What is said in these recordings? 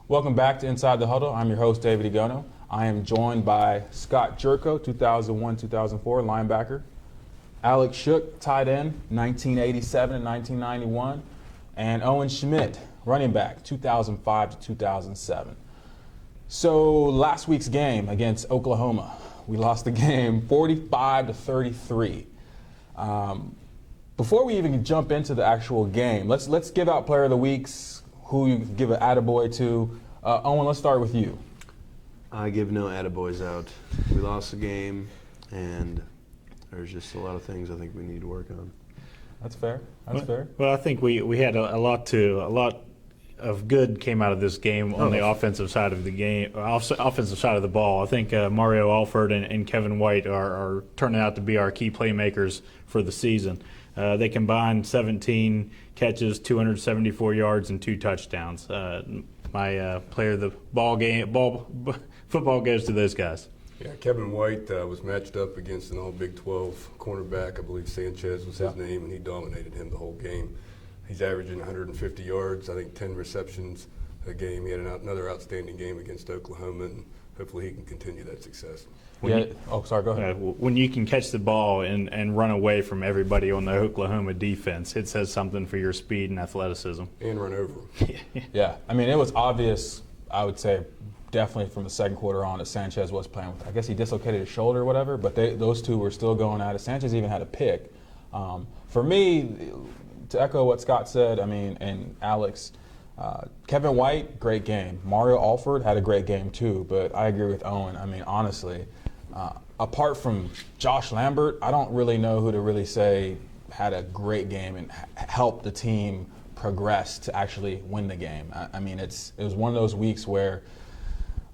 Welcome back to Inside the Huddle. I'm your host, David Egono. I am joined by Scott Jerko, 2001-2004 linebacker, Alex Shook, tight end, 1987 and 1991, and Owen Schmidt, running back, 2005 to 2007. So last week's game against Oklahoma, we lost the game 45-33. Before we even jump into the actual game, let's give out player of the weeks, who you give an attaboy to. Owen, let's start with you. I give no attaboys out. We lost the game, and there's just a lot of things I think we need to work on. That's fair. That's fair. Well, I think we had a lot of good came out of this game on the offensive side of the game, offensive side of the ball. I think Mario Alford and Kevin White are turning out to be our key playmakers for the season. They combined 17 catches, 274 yards, and 2 touchdowns. My player of the football goes to those guys. Yeah, Kevin White was matched up against an all Big 12 cornerback. I believe Sanchez was his name, and he dominated him the whole game. He's averaging 150 yards, I think 10 receptions a game. He had another outstanding game against Oklahoma, and hopefully he can continue that success. Go ahead. When you can catch the ball and run away from everybody on the Oklahoma defense, it says something for your speed and athleticism. And run over them. Yeah, I mean, it was obvious, I would say, definitely from the second quarter on that Sanchez was playing with, I guess he dislocated his shoulder or whatever, but those two were still going at it. Sanchez even had a pick. For me, to echo what Scott said, I mean, and Alex, Kevin White, great game. Mario Alford had a great game too, but I agree with Owen. I mean, honestly, apart from Josh Lambert, I don't really know who to really say had a great game and helped the team progress to actually win the game. I mean, it was one of those weeks where,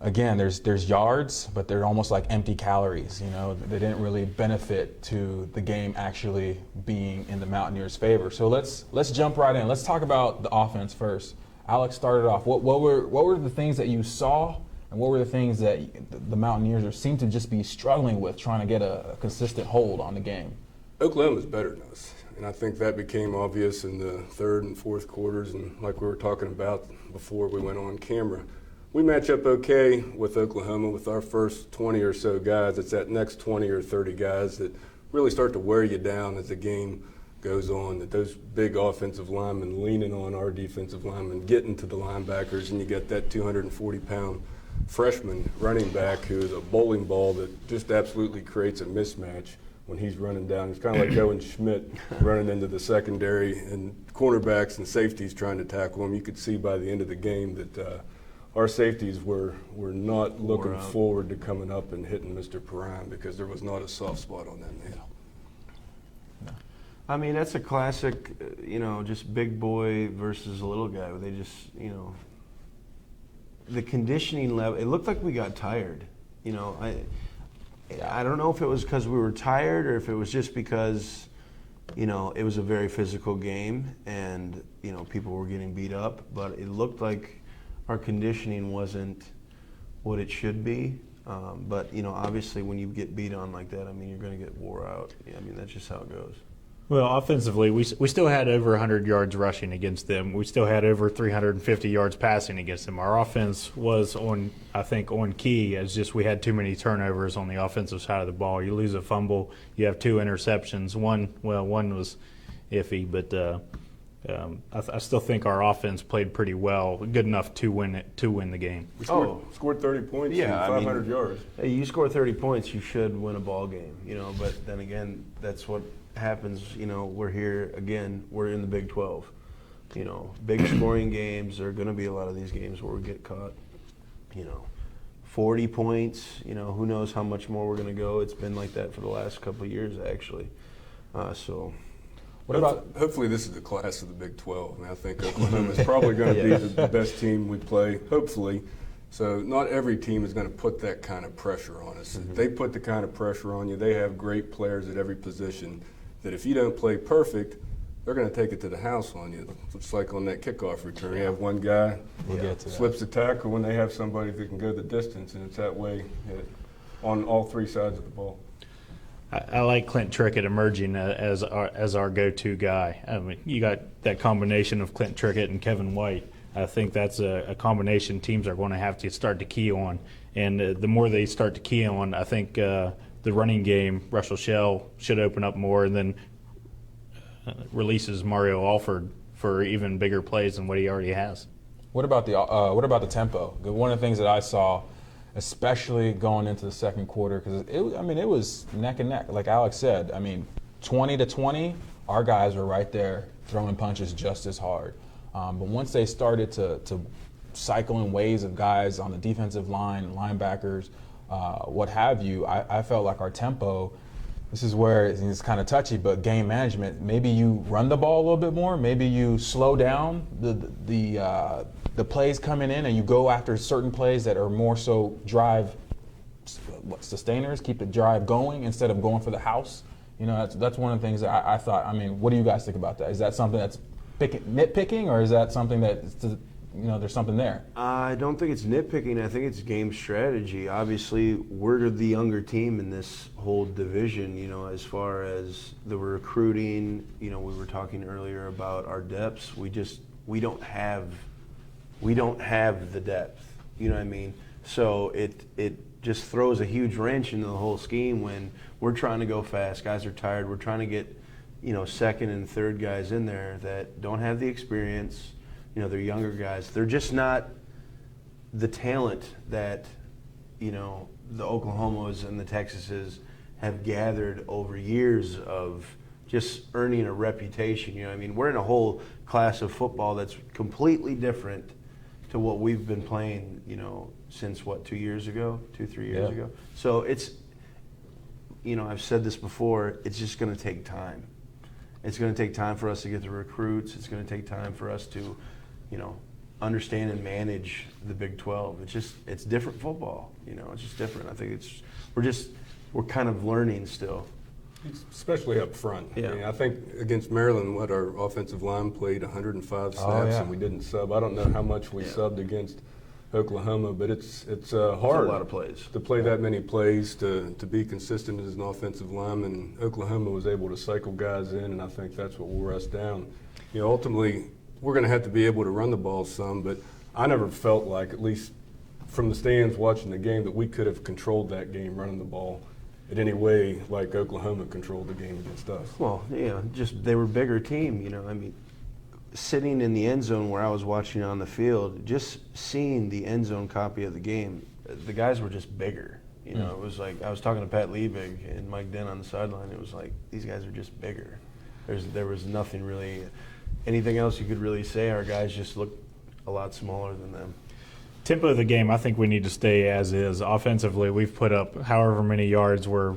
again, there's yards, but they're almost like empty calories. You know, they didn't really benefit to the game actually being in the Mountaineers' favor. So let's jump right in. Let's talk about the offense first. Alex started off. What were the things that you saw, and what were the things that the Mountaineers seem to just be struggling with, trying to get a consistent hold on the game? Oklahoma's better than us, and I think that became obvious in the third and fourth quarters. And like we were talking about before we went on camera, we match up okay with Oklahoma with our first 20 or so guys. It's that next 20 or 30 guys that really start to wear you down as the game goes on, that those big offensive linemen leaning on our defensive linemen, getting to the linebackers, and you get that 240-pound freshman running back who is a bowling ball that just absolutely creates a mismatch when he's running down. It's kind of like Owen Schmidt running into the secondary, and cornerbacks and safeties trying to tackle him. You could see by the end of the game that our safeties were not looking forward to coming up and hitting Mr. Perrine, because there was not a soft spot on that man. I mean, that's a classic, just big boy versus a little guy. They just, the conditioning level, it looked like we got tired. I don't know if it was because we were tired or if it was just because, it was a very physical game and, people were getting beat up. But it looked like our conditioning wasn't what it should be. But, obviously when you get beat on like that, I mean, you're going to get wore out. I mean, that's just how it goes. Well, offensively, we still had over 100 yards rushing against them. We still had over 350 yards passing against them. Our offense was on key, as just we had too many turnovers on the offensive side of the ball. You lose a fumble, you have 2 interceptions. One was iffy, but I still think our offense played pretty well, good enough to win the game. We scored 30 points and 500 yards. Hey, you score 30 points, you should win a ball game, But then again, that's what happens. We're here again. We're in the Big 12. Big scoring games. There are going to be a lot of these games where we get caught. 40 points. Who knows how much more we're going to go. It's been like that for the last couple of years, actually. Hopefully this is the class of the Big 12. I mean, I think Oklahoma is probably going to be the best team we play, hopefully. So not every team is going to put that kind of pressure on us. Mm-hmm. They put the kind of pressure on you. They have great players at every position that if you don't play perfect, they're going to take it to the house on you. It's like on that kickoff return. You have one guy slips the tackle when they have somebody that can go the distance, and it's that way on all 3 sides of the ball. I like Clint Trickett emerging as our go-to guy. I mean, you got that combination of Clint Trickett and Kevin White. I think that's a combination teams are going to have to start to key on. And the more they start to key on, I think the running game, Russell Shell, should open up more, and then releases Mario Alford for even bigger plays than what he already has. What about the tempo? One of the things that I saw, especially going into the second quarter, because it was neck and neck. Like Alex said, 20-20, our guys were right there throwing punches just as hard. But once they started to cycle in waves of guys on the defensive line, linebackers, what have you, I felt like our tempo. This is where it's kind of touchy, but game management. Maybe you run the ball a little bit more. Maybe you slow down the plays coming in, and you go after certain plays that are more so drive sustainers, keep the drive going instead of going for the house. That's one of the things that I thought. What do you guys think about that? Is that something that's nitpicking, or is that something that there's something there? I don't think it's nitpicking. I think it's game strategy. Obviously, we're the younger team in this whole division, as far as the recruiting. We were talking earlier about our depths. We don't have the depth. You know what I mean? So it just throws a huge wrench into the whole scheme when we're trying to go fast. Guys are tired. We're trying to get, second and third guys in there that don't have the experience. They're younger guys. They're just not the talent that, the Oklahomas and the Texases have gathered over years of just earning a reputation. We're in a whole class of football that's completely different to what we've been playing, since 3 years ago? So it's, I've said this before, it's just going to take time. It's going to take time for us to get the recruits. It's going to take time for us to, understand and manage the Big 12. It's different football. It's just different. I think we're kind of learning still. Especially up front. Yeah. I think against Maryland, our offensive line played 105 snaps, and we didn't sub. I don't know how much we subbed against Oklahoma, but it's hard. A lot of plays to play that many plays to be consistent as an offensive lineman. Oklahoma was able to cycle guys in, and I think that's what wore us down. Ultimately, we're going to have to be able to run the ball some, but I never felt like, at least from the stands watching the game, that we could have controlled that game running the ball in any way like Oklahoma controlled the game against us. Well, just they were a bigger team. Sitting in the end zone where I was watching on the field, just seeing the end zone copy of the game, the guys were just bigger. It was like I was talking to Pat Liebig and Mike Dent on the sideline. It was like these guys are just bigger. There was nothing really, anything else you could really say. Our guys just looked a lot smaller than them. Tempo of the game, I think we need to stay as is. Offensively, we've put up however many yards. We're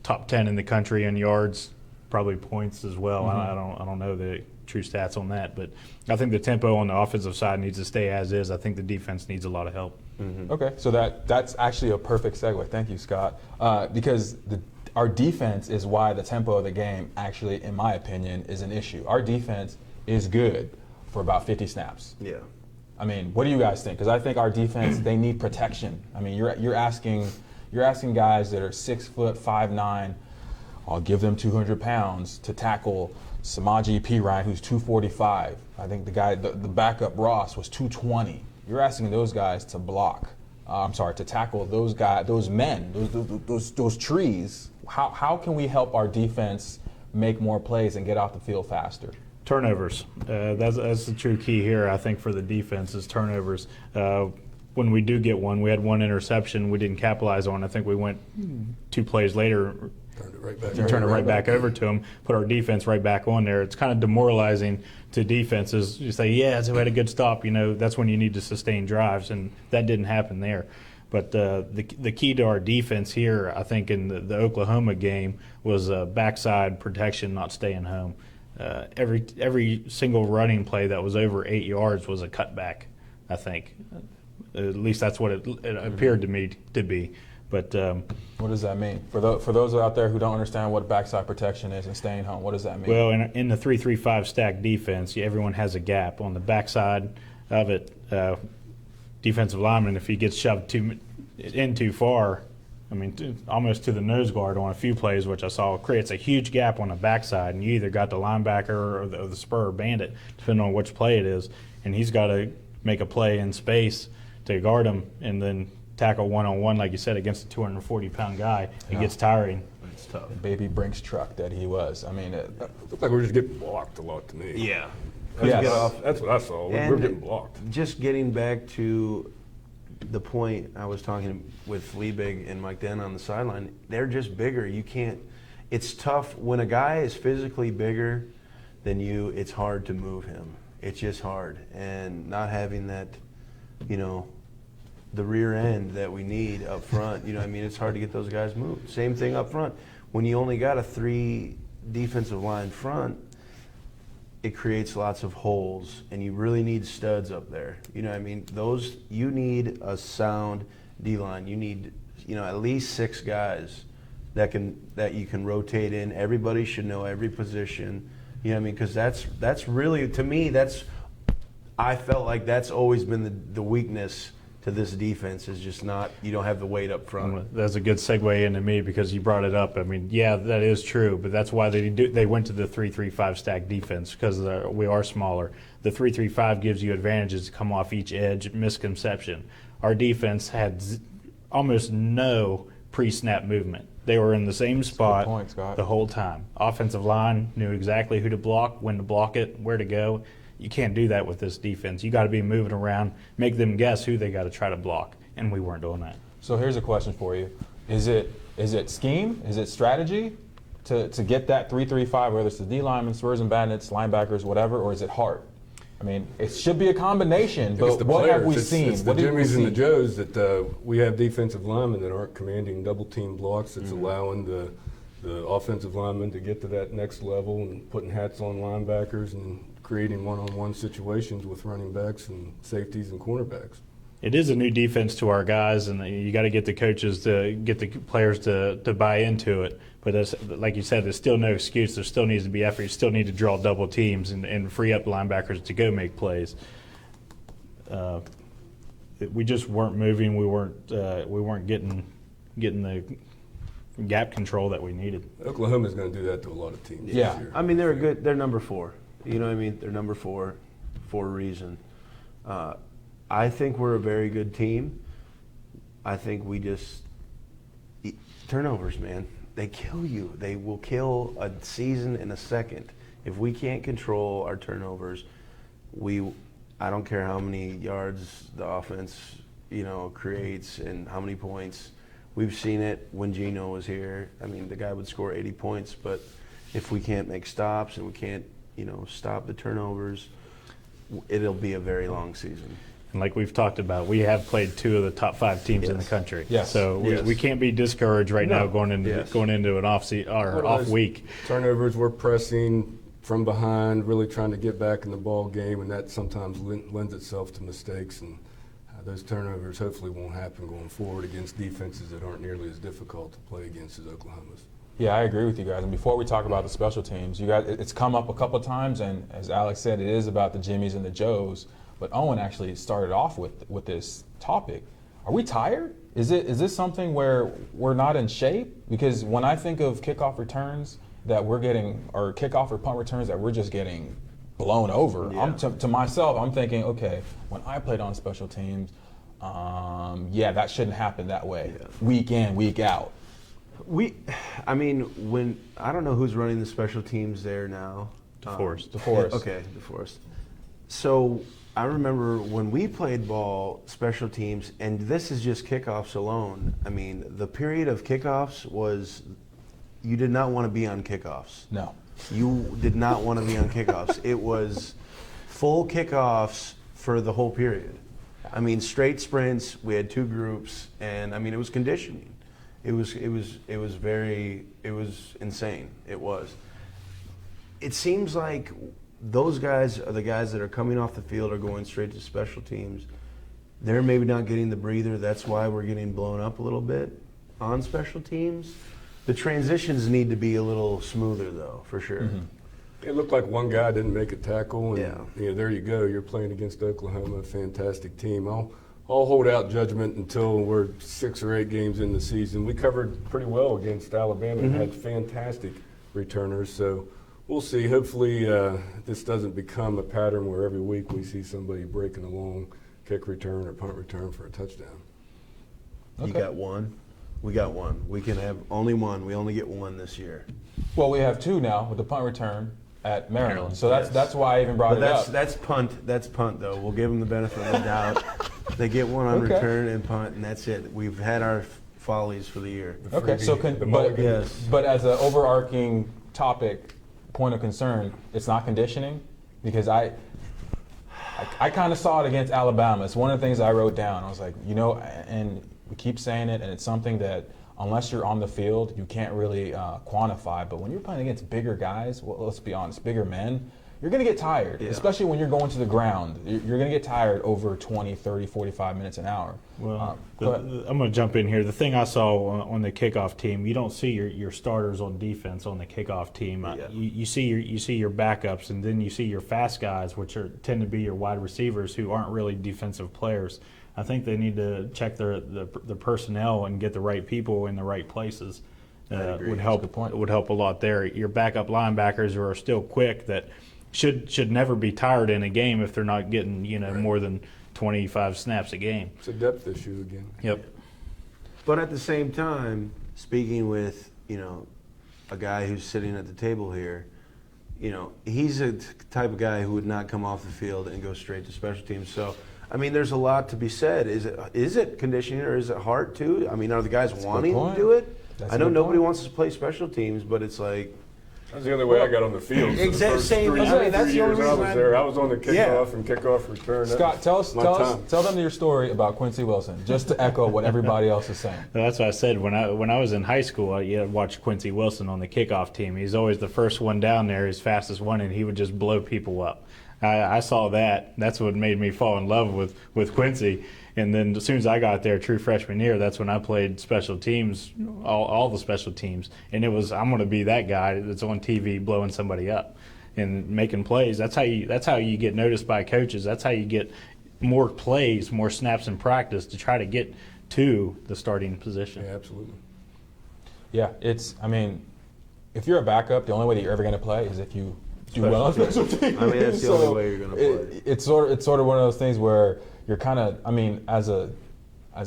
top 10 in the country in yards, probably points as well. Mm-hmm. I don't know the true stats on that, but I think the tempo on the offensive side needs to stay as is. I think the defense needs a lot of help. Mm-hmm. Okay, so that's actually a perfect segue. Thank you, Scott. Because our defense is why the tempo of the game actually, in my opinion, is an issue. Our defense is good for about 50 snaps. Yeah. What do you guys think? Because I think our defense, they need protection. You're asking guys that are 6 foot 5'9", I'll give them 200 pounds to tackle Samaje Perine, who's 245. I think the backup Ross was 220. You're asking those guys to block. To tackle those guys, those men, those trees. How can we help our defense make more plays and get off the field faster? Turnovers. That's the true key here, I think, for the defense is turnovers. When we do get one, we had one interception we didn't capitalize on. I think we went 2 plays later, Turned it right back. turn it right back over to them, put our defense right back on there. It's kind of demoralizing to defenses. You say, so we had a good stop. That's when you need to sustain drives, and that didn't happen there. But the key to our defense here, I think, in the Oklahoma game was backside protection, not staying home. Every single running play that was over 8 yards was a cutback, I think. At least that's what it appeared to me to be. But what does that mean? For those out there who don't understand what backside protection is and staying home, what does that mean? Well, in the 3-3-5 stack defense, everyone has a gap. On the backside of it, defensive lineman, if he gets shoved too far, almost to the nose guard on a few plays, which I saw, creates a huge gap on the backside, and you either got the linebacker or the spur or bandit, depending on which play it is, and he's got to make a play in space to guard him and then tackle one-on-one, like you said, against a 240-pound guy. It gets tiring. It's tough. Baby Brinks truck that he was. I mean, It looked like we were just getting blocked a lot to me. Yeah. Yes. That's what I saw. We And were getting blocked. Just getting back to the point I was talking with Liebig and Mike Den on the sideline, they're just bigger. You can't. It's tough when a guy is physically bigger than you. It's hard to move him. It's just hard, and not having that, the rear end that we need up front. It's hard to get those guys moved. Same thing up front. When you only got a 3 defensive line front, it creates lots of holes, and you really need studs up there. You need a sound D-line. You need, at least 6 guys that you can rotate in. Everybody should know every position. Because that's really, to me, I felt like that's always been the weakness to this defense, is just you don't have the weight up front. That's a good segue into me because you brought it up. I mean, yeah, that is true, but that's why they went to the 3-3-5 stack defense, because we are smaller. The 3-3-5 gives you advantages to come off each edge. Misconception. Our defense had almost no pre-snap movement. They were in the same spot the whole time. Offensive line knew exactly who to block, when to block it, where to go. You can't do that with this defense. You got to be moving around, make them guess who they got to try to block, and we weren't doing that. So here's a question for you: Is it scheme? Is it strategy to get that 3-3-5, whether it's the D linemen, spurs and bandits, linebackers, whatever, or is it heart? I mean, it should be a combination. But what have we seen? It's the Jimmies and the Joes that we have defensive linemen that aren't commanding double team blocks. That's allowing the offensive linemen to get to that next level and putting hats on linebackers and creating one-on-one situations with running backs and safeties and cornerbacks. It is a new defense to our guys, and you got to get the coaches to get the players to buy into it. But like you said, there's still no excuse. There still needs to be effort. You still need to draw double teams and free up linebackers to go make plays. We just weren't moving. We weren't getting the gap control that we needed. Oklahoma's going to do that to a lot of teams. Yeah. This year. I mean, they're number 4. They're number 4 for a reason. I think we're a very good team. I think we just turnovers, man. They kill you. They will kill a season in a second. If we can't control our turnovers, I don't care how many yards the offense, creates and how many points. We've seen it when Gino was here. I mean, the guy would score 80 points, but if we can't make stops and we can't, stop the turnovers, it'll be a very long season. And like we've talked about, we have played 2 of the top 5 teams in the country. Yes. So we can't be discouraged now going into an off week. Turnovers, we're pressing from behind, really trying to get back in the ball game, and that sometimes lends itself to mistakes. And those turnovers hopefully won't happen going forward against defenses that aren't nearly as difficult to play against as Oklahoma's. Yeah, I agree with you guys. And before we talk about the special teams, you guys, it's come up a couple of times, and as Alex said, it is about the Jimmies and the Joes. But Owen actually started off with this topic. Are we tired? Is this something where we're not in shape? Because when I think of kickoff returns that we're getting, or kickoff or punt returns that we're just getting blown over, to myself, I'm thinking, okay, when I played on special teams, that shouldn't happen that way, week in, week out. I don't know who's running the special teams there now. DeForest. Okay, DeForest. So I remember when we played ball, special teams, and this is just kickoffs alone. I mean, the period of kickoffs was, you did not want to be on kickoffs. No. You did not want to be on kickoffs. It was full kickoffs for the whole period. I mean, straight sprints. We had 2 groups, and I mean, it was conditioning. It was insane. It was. It seems like those guys are the guys that are coming off the field or going straight to special teams. They're maybe not getting the breather. That's why we're getting blown up a little bit on special teams. The transitions need to be a little smoother, though, for sure. Mm-hmm. It looked like one guy didn't make a tackle, and Yeah. there you go. You're playing against Oklahoma, a fantastic team. I'll hold out judgment until we're 6 or 8 games in the season. We covered pretty well against Alabama and had fantastic returners, so We'll see. Hopefully, this doesn't become a pattern where every week we see somebody breaking a long kick return or punt return for a touchdown. You got one. We got one. We can have only one. We only get one this year. Well, we have 2 now with the punt return at Maryland. So Yes. that's why I even brought But it up. that's punt. That's punt, though. We'll give them the benefit of the doubt. They get one on Okay. return and punt, and that's it. We've had our follies for the year. Okay, so The mulligan. Yes. but as an overarching topic, point of concern, it's not conditioning, because I kind of saw it against Alabama. It's one of the things I wrote down. I was like, and we keep saying it, and it's something that unless you're on the field, you can't really quantify. But when you're playing against bigger guys, well, let's be honest, bigger men, you're going to get tired, Yeah. especially when you're going to the ground. You're going to get tired over 20, 30, 45 minutes an hour. Well, Go ahead. I'm going to jump in here. The thing I saw on the kickoff team, you don't see your starters on defense on the kickoff team. Yeah. You see your backups, and then you see your fast guys, which tend to be your wide receivers who aren't really defensive players. I think they need to check the personnel and get the right people in the right places. agree. Would help. That's a good point. Would help a lot there. Your backup linebackers who are still quick that should never be tired in a game if they're not getting more than 25 snaps a game. It's a depth issue again. Yep. But at the same time, speaking with, a guy who's sitting at the table here, he's a type of guy who would not come off the field and go straight to special teams. So, I mean, there's a lot to be said. Is it conditioning or is it heart too? I mean, are the guys wanting to point. do it? That's I a know good nobody point. wants to play special teams, but it's like, That's the only way I got on the field. For the Exact first same- three I mean, that's the years only I reason was I- there. I was on the kickoff Yeah. and kickoff return. That Scott, was my time. tell them your story about Quincy Wilson, just to echo what everybody else is saying. That's what I said when I was in high school. I watched Quincy Wilson on the kickoff team. He's always the first one down there, his fastest one, and he would just blow people up. I saw that. That's what made me fall in love with Quincy. And then as soon as I got there, true freshman year, that's when I played special teams, all the special teams. And it was, I'm going to be that guy that's on TV blowing somebody up and making plays. That's how you get noticed by coaches. That's how you get more plays, more snaps in practice to try to get to the starting position. Yeah, absolutely. Yeah, if you're a backup, the only way that you're ever going to play is if you do well on special teams. I mean, that's the only way you're going to play. It's sort of one of those things where you're kind of, as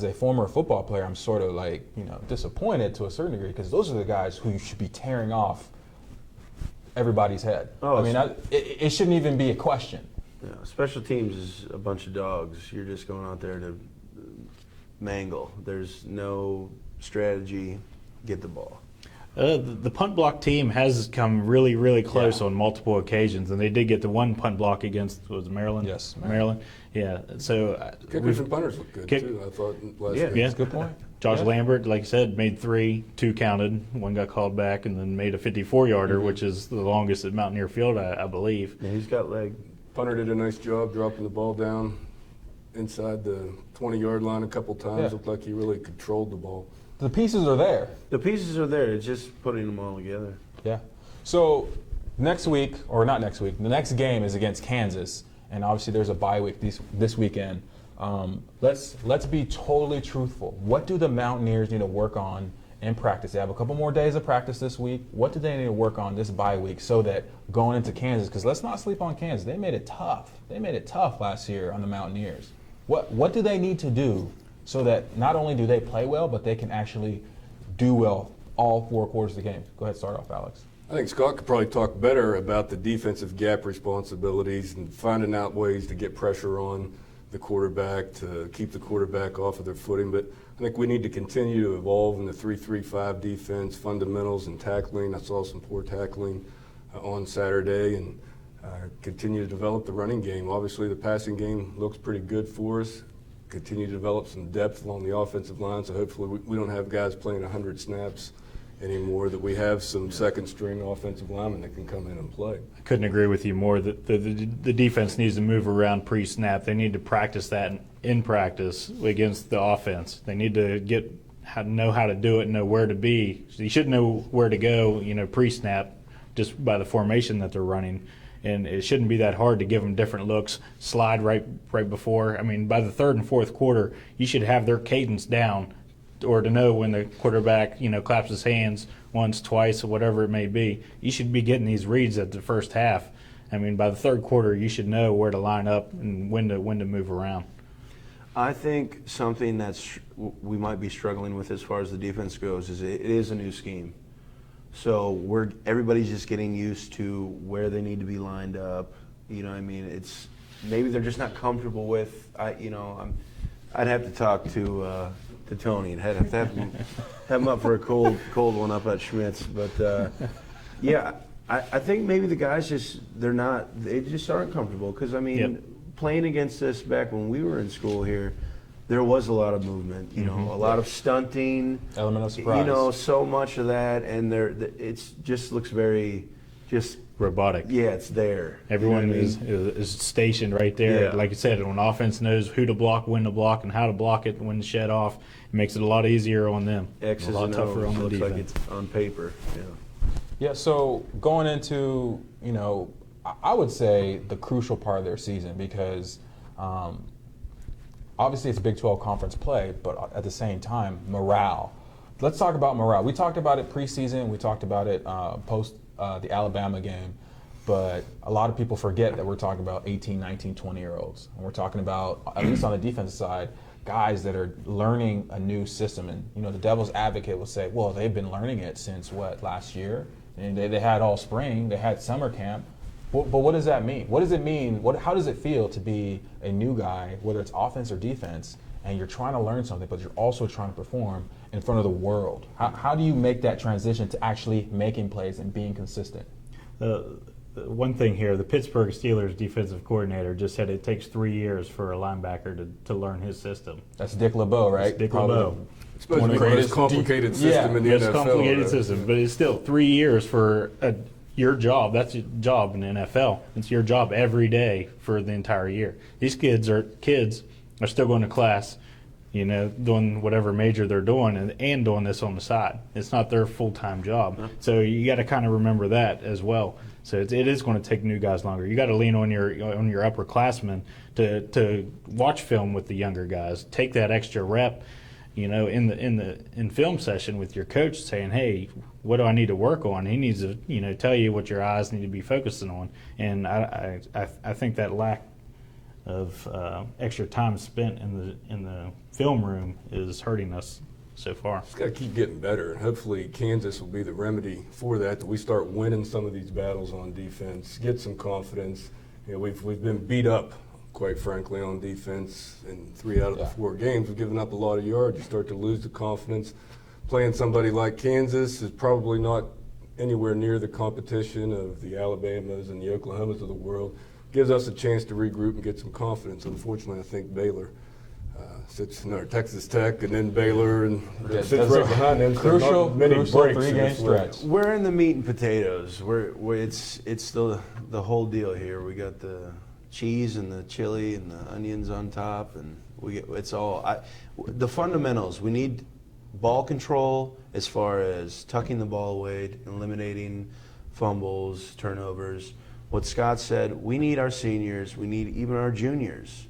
a former football player, I'm sort of like, disappointed to a certain degree, because those are the guys who you should be tearing off everybody's head. Oh, It shouldn't even be a question. Yeah, special teams is a bunch of dogs. You're just going out there to mangle. There's no strategy. Get the ball. The punt block team has come really, really close on multiple occasions, and they did get the one punt block against, was it Maryland? Yes, Maryland. Yeah, so Kickers and punters look good too. I thought last Yeah. year. Yeah. That's a good point. Josh Yeah. Lambert, like I said, made 3, 2 counted, 1 got called back, and then made a 54-yarder, which is the longest at Mountaineer Field, I believe. Yeah, he's got leg. Punter did a nice job dropping the ball down inside the 20-yard line a couple times. Yeah. Looked like he really controlled the ball. The pieces are there. The pieces are there. It's just putting them all together. Yeah. So next week, or not next week, the next game is against Kansas, and obviously there's a bye week this weekend. Let's be totally truthful. What do the Mountaineers need to work on in practice? They have a couple more days of practice this week. What do they need to work on this bye week so that going into Kansas, because let's not sleep on Kansas. They made it tough. They made it tough last year on the Mountaineers. What do they need to do so that not only do they play well, but they can actually do well all 4 quarters of the game? Go ahead, start off, Alex. I think Scott could probably talk better about the defensive gap responsibilities and finding out ways to get pressure on the quarterback to keep the quarterback off of their footing. But I think we need to continue to evolve in the 3-3-5 defense, fundamentals and tackling. I saw some poor tackling on Saturday, and continue to develop the running game. Obviously, the passing game looks pretty good for us. Continue to develop some depth along the offensive line, so hopefully we don't have guys playing 100 snaps anymore, that we have some second-string offensive linemen that can come in and play. I couldn't agree with you more. The defense needs to move around pre-snap. They need to practice that in practice against the offense. They need to know how to do it and know where to be. So you should know where to go, pre-snap, just by the formation that they're running. And it shouldn't be that hard to give them different looks, slide right before. By the 3rd and 4th quarter, you should have their cadence down, or to know when the quarterback, claps his hands once, twice, or whatever it may be. You should be getting these reads at the first half. I mean, by the third quarter, you should know where to line up and when to move around. I think something we might be struggling with as far as the defense goes is it is a new scheme. So everybody's just getting used to where they need to be lined up. You know what I mean? It's maybe they're just not comfortable with. I'd have to talk to Tony and have him up for a cold one up at Schmidt's. But yeah, I think maybe the guys they just aren't comfortable because I mean. Yep. Playing against us back when we were in school here, there was a lot of movement, a lot of stunting. Element of surprise. So much of that, and it just looks very Robotic. Yeah, it's there. Everyone is stationed right there. Yeah. Like you said, when offense knows who to block, when to block, and how to block it, when to shed off, it makes it a lot easier on them. X's a lot and tougher O's on the looks defense. like it's on paper. Yeah. Yeah, so going into, I would say the crucial part of their season because obviously it's Big 12 conference play, but at the same time, morale. Let's talk about morale. We talked about it preseason. We talked about it post the Alabama game. But a lot of people forget that we're talking about 18, 19, 20-year-olds. And we're talking about, at least on the defensive side, guys that are learning a new system. And, the devil's advocate will say, well, they've been learning it since, last year? And they had all spring. They had summer camp. But what does that mean? What does it mean? How does it feel to be a new guy, whether it's offense or defense, and you're trying to learn something, but you're also trying to perform in front of the world? How do you make that transition to actually making plays and being consistent? One thing here, the Pittsburgh Steelers defensive coordinator just said it takes 3 years for a linebacker to learn his system. That's Dick LeBeau, right? Dick LeBeau. It's supposed to be the most complicated system in the It's NFL. complicated right? system, but it's still 3 years for your job. That's your job in the NFL. It's your job every day for the entire year. These kids are still going to class, doing whatever major they're doing and doing this on the side. It's not their full-time job. So you got to kind of remember that as well. So it is going to take new guys longer. You got to lean on your upperclassmen to watch film with the younger guys. Take that extra rep, in film session with your coach, saying, "Hey, what do I need to work on?" He needs to tell you what your eyes need to be focusing on. And I think that lack of extra time spent in the film room is hurting us so far. It's got to keep getting better. Hopefully Kansas will be the remedy for that we start winning some of these battles on defense, get some confidence. We've been beat up, quite frankly, on defense in 3 out of the 4 games. We've given up a lot of yards. You start to lose the confidence. Playing somebody like Kansas is probably not anywhere near the competition of the Alabamas and the Oklahomas of the world. Gives us a chance to regroup and get some confidence. Unfortunately, I think Baylor sits in our Texas Tech and then Baylor and sits right behind them. Crucial breaks 3-game stretch. We're in the meat and potatoes. It's the whole deal here. We got the cheese and the chili and the onions on top, and the fundamentals. We need ball control as far as tucking the ball away, eliminating fumbles, turnovers. What Scott said, we need our seniors, we need even our juniors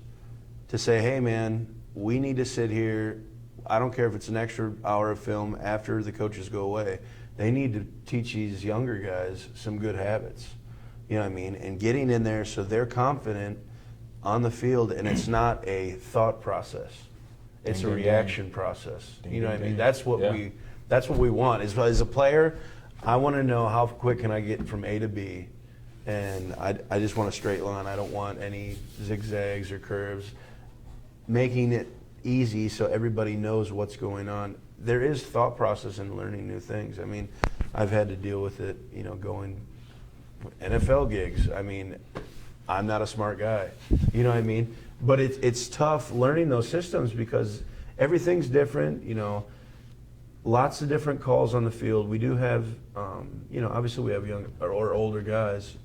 to say, hey man, we need to sit here. I don't care if it's an extra hour of film after the coaches go away. They need to teach these younger guys some good habits. You know what I mean? And getting in there so they're confident on the field, and it's not a thought process. It's a reaction process. You know what I mean? That's what we want. As a player, I want to know how quick can I get from A to B, and I just want a straight line. I don't want any zigzags or curves. Making it easy so everybody knows what's going on. There is thought process in learning new things. I mean, I've had to deal with it, going NFL gigs. I mean, I'm not a smart guy. You know what I mean? But it's tough learning those systems because everything's different, lots of different calls on the field. We do have, obviously we have young or older guys,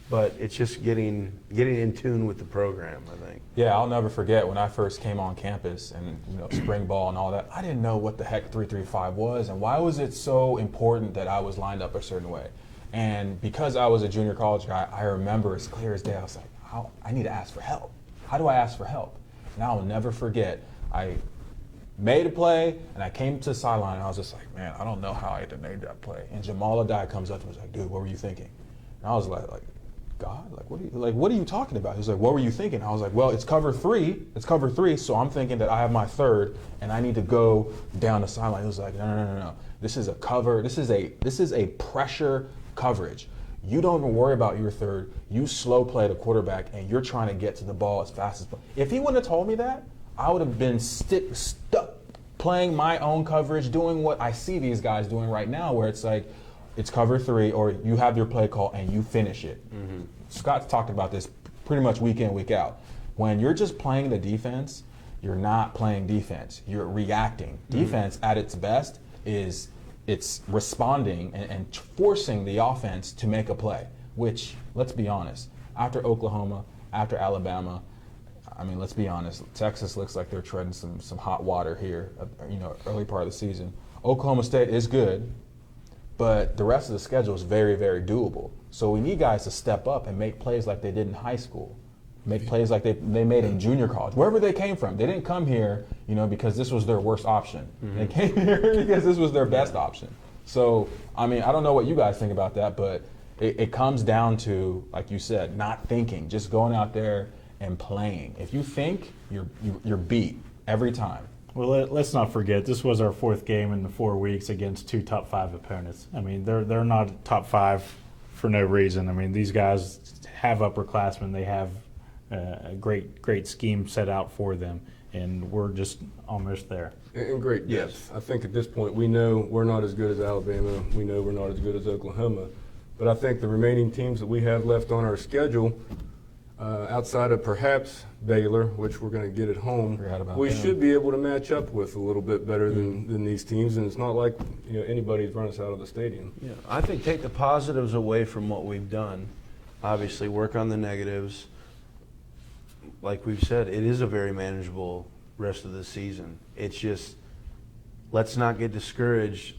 but it's just getting in tune with the program, I think. Yeah, I'll never forget when I first came on campus and spring ball and all that. I didn't know what the heck 3-3-5 was and why was it so important that I was lined up a certain way. And because I was a junior college guy, I remember as clear as day. I was like, I need to ask for help. How do I ask for help? And I'll never forget. made a play, and I came to the sideline, and I was just like, man, I don't know how I even made that play. And Jamal Adai comes up to me and was like, dude, what were you thinking? And I was like, God, what are you talking about? He was like, what were you thinking? I was like, well, it's cover three, so I'm thinking that I have my third, and I need to go down the sideline. He was like, no. This is a cover. This is a pressure coverage. You don't even worry about your third. You slow play the quarterback, and you're trying to get to the ball as fast as possible. If he wouldn't have told me that, I would have been stuck playing my own coverage, doing what I see these guys doing right now, where it's like, it's cover three, or you have your play call and you finish it. Mm-hmm. Scott's talked about this pretty much week in, week out. When you're just playing the defense, you're not playing defense. You're reacting. Mm-hmm. Defense at its best is it's responding and forcing the offense to make a play, which, let's be honest, after Oklahoma, after Alabama, I mean, let's be honest, Texas looks like they're treading some hot water here, early part of the season. Oklahoma State is good, but the rest of the schedule is very, very doable. So we need guys to step up and make plays like they did in high school, make plays like they made in junior college, wherever they came from. They didn't come here, because this was their worst option. Mm-hmm. They came here because this was their best option. So, I mean, I don't know what you guys think about that, but it comes down to, like you said, not thinking, just going out there and playing. If you think, you're beat every time. Well, let's not forget, this was our fourth game in the 4 weeks against 2 top 5 opponents. I mean, they're not top 5 for no reason. I mean, these guys have upperclassmen. They have a great scheme set out for them, and we're just almost there. And great depth. Yes. I think at this point we know we're not as good as Alabama. We know we're not as good as Oklahoma. But I think the remaining teams that we have left on our schedule, outside of perhaps Baylor, which we're going to get at home, we should be able to match up with a little bit better than these teams. And it's not like anybody's run us out of the stadium. Yeah, I think take the positives away from what we've done. Obviously, work on the negatives. Like we've said, it is a very manageable rest of the season. It's just, let's not get discouraged.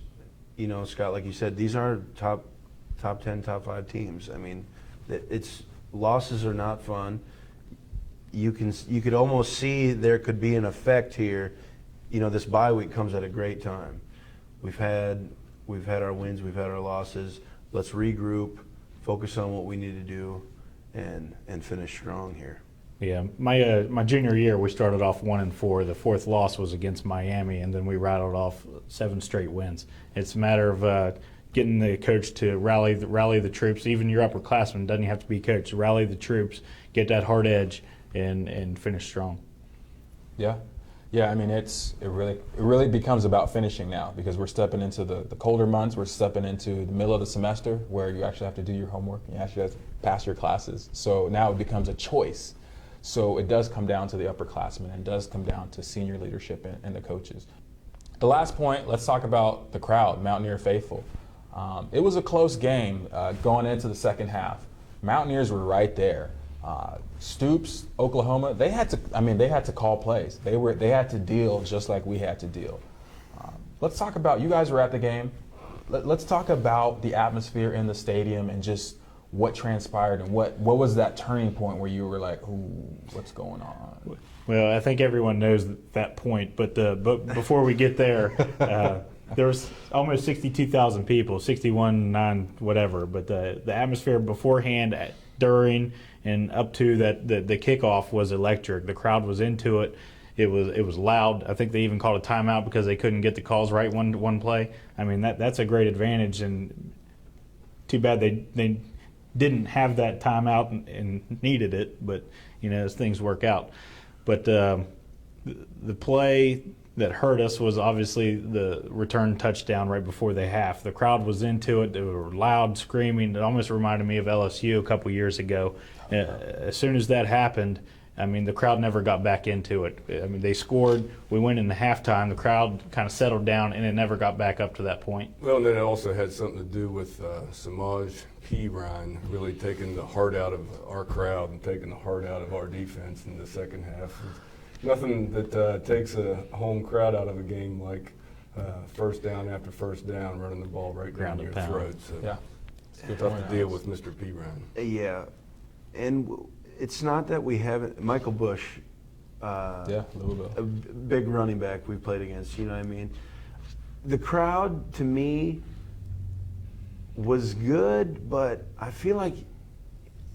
Scott, like you said, these aren't top 10, top 5 teams. I mean, losses are not fun. You could almost see there could be an effect here. This bye week comes at a great time. We've had our wins, we've had our losses. Let's regroup, focus on what we need to do, and finish strong here. Yeah, my junior year we started off 1-4. The fourth loss was against Miami, and then we rattled off 7 straight wins. It's a matter of getting the coach to rally the troops. Even your upperclassmen doesn't have to be coached. Rally the troops, get that hard edge, and finish strong. Yeah. I mean, it really becomes about finishing now, because we're stepping into the colder months. We're stepping into the middle of the semester where you actually have to do your homework. You actually have to pass your classes. So now it becomes a choice. So it does come down to the upperclassmen, and it does come down to senior leadership and the coaches. The last point, let's talk about the crowd, Mountaineer Faithful. It was a close game going into the second half. Mountaineers were right there. Stoops, Oklahoma, they had to call plays. They had to deal just like we had to deal. Let's talk about, you guys were at the game. Let's talk about the atmosphere in the stadium and just what transpired and what was that turning point where you were like, ooh, what's going on? Well, I think everyone knows that point, but before we get there, there was almost 62,000 people, 61,900, whatever. But the atmosphere beforehand, during, and up to the kickoff was electric. The crowd was into it. It was loud. I think they even called a timeout because they couldn't get the calls right one play. I mean, that's a great advantage, and too bad they didn't have that timeout and needed it. But as things work out. But the play that hurt us was obviously the return touchdown right before the half. The crowd was into it. They were loud, screaming. It almost reminded me of LSU a couple years ago. As soon as that happened, I mean, the crowd never got back into it. I mean, they scored. We went in the halftime. The crowd kind of settled down, and it never got back up to that point. Well, and then it also had something to do with Samaj P. Ryan really taking the heart out of our crowd and taking the heart out of our defense in the second half. Nothing that takes a home crowd out of a game like first down after first down, running the ball right down your throat. So yeah, it's tough to deal with Mr. P. Ryan. Yeah, and it's not that we haven't. Michael Bush Yeah, Louisville. a big running back we played against. You know what I mean? The crowd to me was good, but I feel like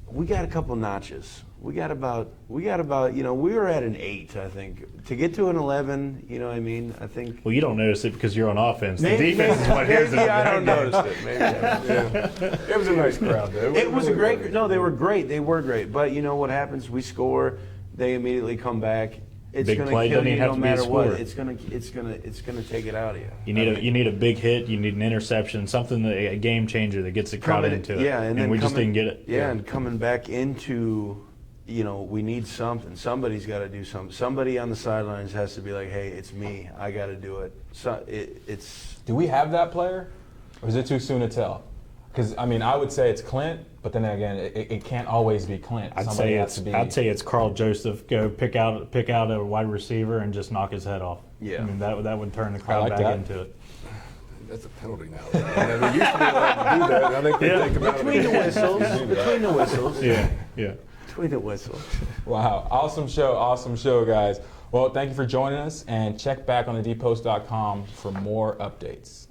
we got a couple notches. We got about, we were at an 8, I think. To get to an 11, you know what I mean? I think. Well, you don't notice it because you're on offense. The Maybe- defense is what hears it. maybe I don't notice it. Maybe I don't. Yeah. It was a nice crowd, though. It was a great. No, they were great. They were great. But you know what happens? We score. They immediately come back. It's Big going play to kill doesn't you even have no to be a matter what. score. It's gonna take it out of you. You need a big hit. You need an interception. Something a game changer that gets the crowd into it. Yeah, and then we just didn't get it. Yeah, and coming back into, we need something. Somebody's got to do something. Somebody on the sidelines has to be like, hey, it's me. I got to do it. So it's. Do we have that player, or is it too soon to tell? Because I would say it's Clint, but then again, it can't always be Clint. I'd Somebody say has it's to be. I'd say it's Carl Joseph. Go pick out a wide receiver and just knock his head off. Yeah. I mean that would turn the crowd like back that. into it. That's a penalty now. They used to be allowed to do that. And I think they think about Between the it. whistles. Between the whistles. Yeah, yeah. Between the whistles. Wow, awesome show, guys. Well, thank you for joining us, and check back on thedpost.com for more updates.